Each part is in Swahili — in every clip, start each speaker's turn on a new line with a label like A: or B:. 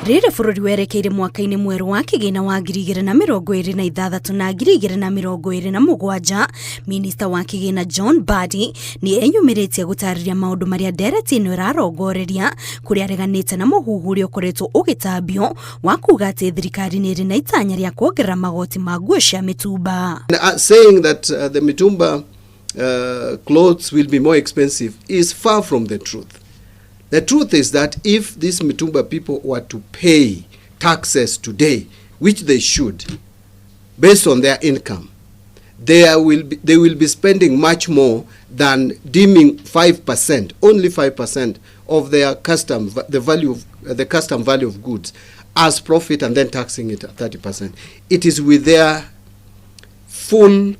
A: Rĩrĩ bũrũri werekeire mwaka-inĩ mwerũ wa kĩgĩna wa 2026 na 2027, Minista wa kĩgĩna John Mbadi nĩ enyũmĩrĩtie gũtarĩria maũndũ marĩa ndereti ĩno ĩrarongoreria kũrĩa areganĩte na mũhuhu ũrĩa ũkoretwo ũgĩtambio wa kuga atĩ thirikari nĩ ĩrĩ na itanya rĩa kuongerera magoti ma nguo cia mitumba.
B: Saying that the mitumba clothes will be more expensive is far from the truth. The truth is that if these mitumba people were to pay taxes today, which they should, based on their income, they will be spending much more than deeming 5%, only 5% of their custom, the custom value of goods as profit and then taxing it at 30%. It is with their full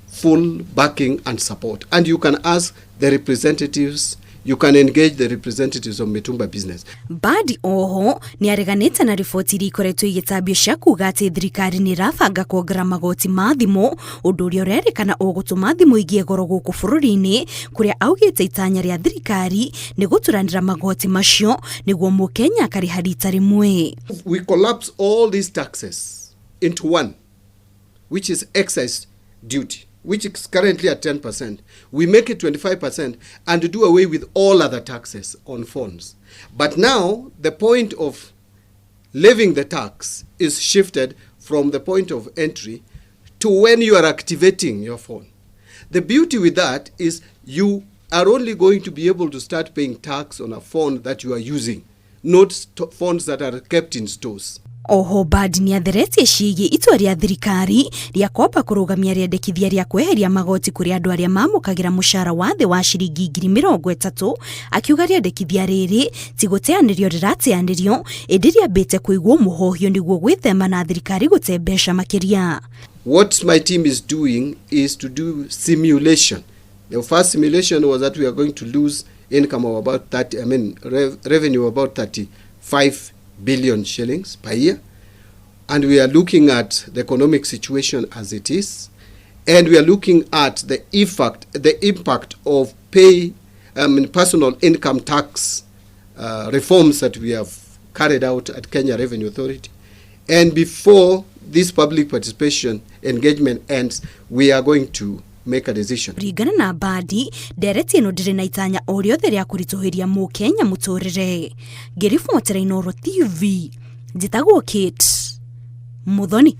B: backing and support. And you can ask the representatives, you can engage the representatives of mitumba business.
A: Mbadi oho ni areganĩte na riboti iria ikoretwo igĩtambio cia kuga atĩ thirikari nĩ ĩrabanga kuongerera magoti ma thimũ, ũndũ ũrĩa ũrerĩkana ũgũtũma thimũ igĩe goro gũkũ bũrũri-inĩ, kũrĩa augĩte itanya rĩa thirikari nĩ gũturanĩra magoti macio nĩguo mũkenya akarĩha rita rĩmwe.
B: We collapse all these taxes into one, which is excise duty, which is currently at 10%. We make it 25% and do away with all other taxes on phones. But now the point of levying the tax is shifted from the point of entry to when you are activating your phone. The beauty with that is you are only going to be able to start paying tax on a phone that you are using, not phones that are kept in stores.
A: Oho Mbadi nĩ atheretie ciĩgiĩ itua rĩa thirikari rĩa kwamba kũrũgamia rĩendekithia rĩa kweheria magoti kũrĩ andũ arĩa mamũkagĩra mũcara wa thĩ wa ciringi 30,000, akiuga rĩendekithia rĩrĩ ti gũteanĩrio rĩrateanĩrio, ĩndĩ rĩambĩte kũigwo mũhohio nĩguo gwĩthema na thirikari gũte mbeca makĩria.
B: What my team is doing is to do simulation. The first simulation was that we are going to lose income of about revenue of about 35 billion shillings per year, and we are looking at the economic situation as it is, and we are looking at the impact of personal income tax reforms that we have carried out at Kenya Revenue Authority. And before this public participation engagement ends, we are going to make a decision.
A: Ringana na Mbadi, ndereti ĩno ndĩrĩ na itanya o rĩothe rĩa kũritũhĩria mũkenya mũtũrĩre. Ngĩribotera Inooro TV, njĩtagwo Kate Muthoni.